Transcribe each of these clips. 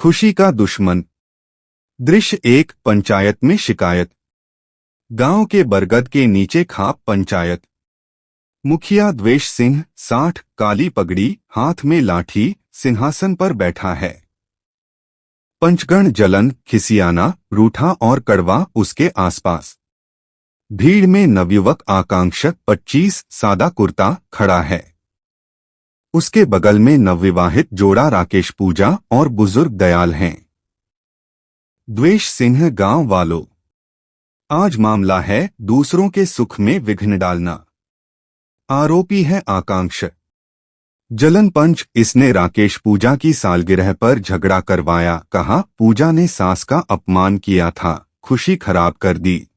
खुशी का दुश्मन। दृश्य 1। पंचायत में शिकायत। गांव के बरगद के नीचे खाप पंचायत। मुखिया द्वेष सिंह 60, काली पगड़ी, हाथ में लाठी, सिंहासन पर बैठा है। पंचगण जलन, खिसियाना, रूठा और कड़वा उसके आसपास। भीड़ में नवयुवक आकांक्ष 25, सादा कुर्ता, खड़ा है। उसके बगल में नवविवाहित जोड़ा राकेश पूजा और बुजुर्ग दयाल हैं। द्वेष सिंह गांव वालों, आज मामला है दूसरों के सुख में विघ्न डालना। आरोपी है आकांक्ष। जलन पंच, इसने राकेश पूजा की सालगिरह पर झगड़ा करवाया। कहा पूजा ने सास का अपमान किया था, खुशी खराब कर दी।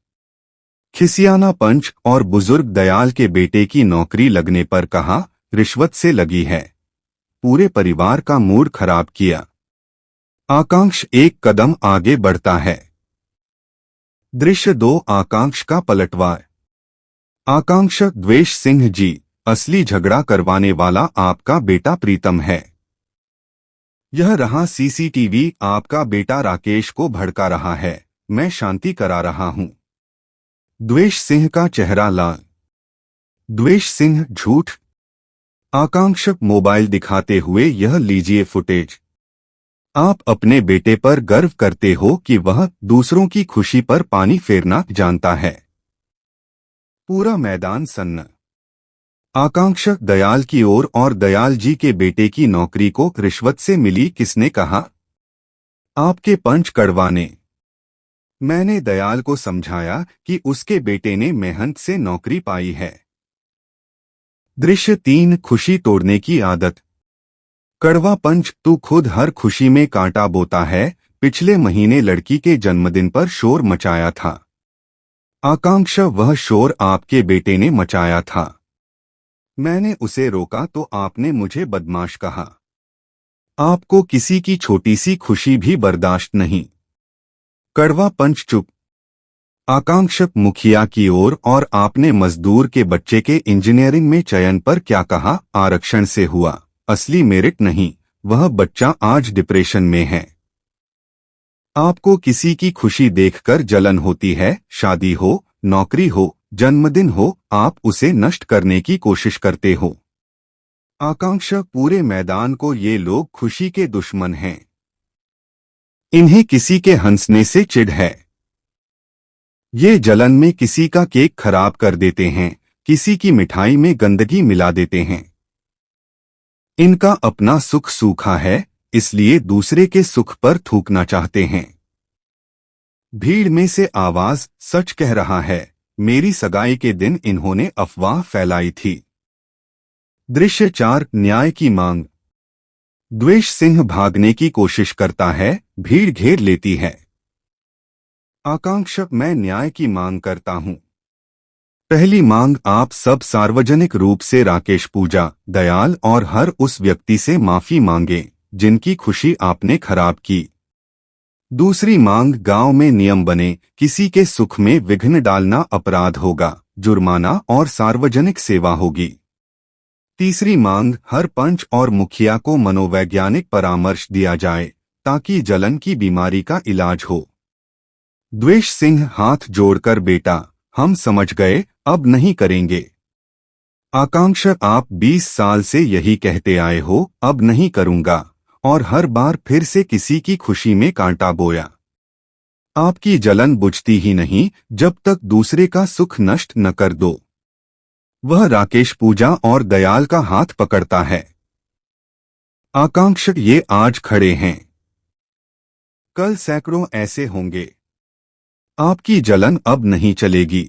खिसियाना पंच और बुजुर्ग दयाल के बेटे की नौकरी लगने पर कहा रिश्वत से लगी है, पूरे परिवार का मूड खराब किया। आकांक्ष एक कदम आगे बढ़ता है। दृश्य 2। आकांक्ष का पलटवार। आकांक्ष, द्वेष सिंह जी, असली झगड़ा करवाने वाला आपका बेटा प्रीतम है। यह रहा सीसीटीवी, आपका बेटा राकेश को भड़का रहा है, मैं शांति करा रहा हूं। द्वेष सिंह का चेहरा लाल। द्वेष सिंह, झूठ। आकांक्ष मोबाइल दिखाते हुए, यह लीजिए फुटेज। आप अपने बेटे पर गर्व करते हो कि वह दूसरों की खुशी पर पानी फेरना जानता है। पूरा मैदान सन्न। आकांक्ष दयाल की ओर, और दयाल जी के बेटे की नौकरी को रिश्वत से मिली, किसने कहा? आपके पंच कड़वा ने। मैंने दयाल को समझाया कि उसके बेटे ने मेहनत से नौकरी पाई है। दृश्य 3। खुशी तोड़ने की आदत। कड़वा पंच, तू खुद हर खुशी में कांटा बोता है। पिछले महीने लड़की के जन्मदिन पर शोर मचाया था। आकांक्ष, वह शोर आपके बेटे ने मचाया था। मैंने उसे रोका तो आपने मुझे बदमाश कहा। आपको किसी की छोटी सी खुशी भी बर्दाश्त नहीं। कड़वा पंच चुप। आकांक्ष मुखिया की ओर, और आपने मजदूर के बच्चे के इंजीनियरिंग में चयन पर क्या कहा? आरक्षण से हुआ, असली मेरिट नहीं। वह बच्चा आज डिप्रेशन में है। आपको किसी की खुशी देखकर जलन होती है। शादी हो, नौकरी हो, जन्मदिन हो, आप उसे नष्ट करने की कोशिश करते हो। आकांक्ष, पूरे मैदान को ये लोग खुशी के दुश्मन हैं। इन्हें किसी के हंसने से चिढ़ है। ये जलन में किसी का केक खराब कर देते हैं, किसी की मिठाई में गंदगी मिला देते हैं। इनका अपना सुख सूखा है, इसलिए दूसरे के सुख पर थूकना चाहते हैं। भीड़ में से आवाज सच कह रहा है, मेरी सगाई के दिन इन्होंने अफवाह फैलाई थी। दृश्य 4। न्याय की मांग। द्वेष सिंह भागने की कोशिश करता है, भीड़ घेर लेती है। आकांक्ष, मैं न्याय की मांग करता हूं। पहली मांग, आप सब सार्वजनिक रूप से राकेश पूजा, दयाल और हर उस व्यक्ति से माफी मांगे जिनकी खुशी आपने खराब की। दूसरी मांग, गांव में नियम बने, किसी के सुख में विघ्न डालना अपराध होगा, जुर्माना और सार्वजनिक सेवा होगी। तीसरी मांग, हर पंच और मुखिया को मनोवैज्ञानिक परामर्श दिया जाए ताकि जलन की बीमारी का इलाज हो। द्वेष सिंह हाथ जोड़कर, बेटा हम समझ गए, अब नहीं करेंगे। आकांक्ष, आप 20 साल से यही कहते आए हो, अब नहीं करूंगा, और हर बार फिर से किसी की खुशी में कांटा बोया। आपकी जलन बुझती ही नहीं जब तक दूसरे का सुख नष्ट न कर दो। वह राकेश पूजा और दयाल का हाथ पकड़ता है। आकांक्ष, ये आज खड़े हैं, कल सैकड़ों ऐसे होंगे। आपकी जलन अब नहीं चलेगी।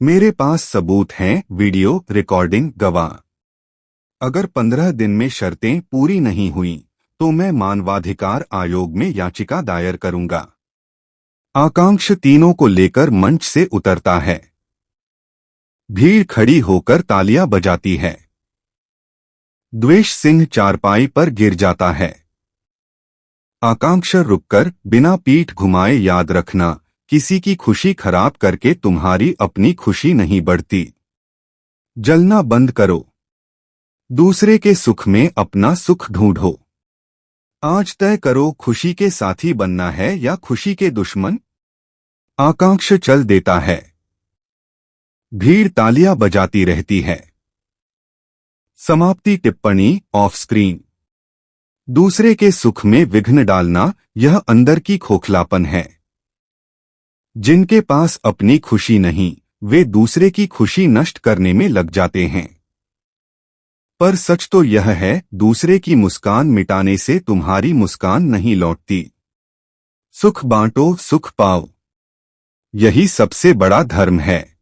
मेरे पास सबूत हैं, वीडियो रिकॉर्डिंग, गवाह। अगर 15 दिन में शर्तें पूरी नहीं हुई तो मैं मानवाधिकार आयोग में याचिका दायर करूंगा। आकांक्ष तीनों को लेकर मंच से उतरता है। भीड़ खड़ी होकर तालियां बजाती है। द्वेष सिंह चारपाई पर गिर जाता है। आकांक्ष रुककर बिना पीठ घुमाए, याद रखना, किसी की खुशी खराब करके तुम्हारी अपनी खुशी नहीं बढ़ती। जलना बंद करो, दूसरे के सुख में अपना सुख ढूंढो। आज तय करो खुशी के साथी बनना है या खुशी के दुश्मन। आकांक्ष चल देता है। भीड़ तालियां बजाती रहती है। समाप्ति टिप्पणी ऑफ स्क्रीन। दूसरे के सुख में विघ्न डालना यह अंदर की खोखलापन है। जिनके पास अपनी खुशी नहीं वे दूसरे की खुशी नष्ट करने में लग जाते हैं। पर सच तो यह है दूसरे की मुस्कान मिटाने से तुम्हारी मुस्कान नहीं लौटती। सुख बांटो सुख पाओ, यही सबसे बड़ा धर्म है।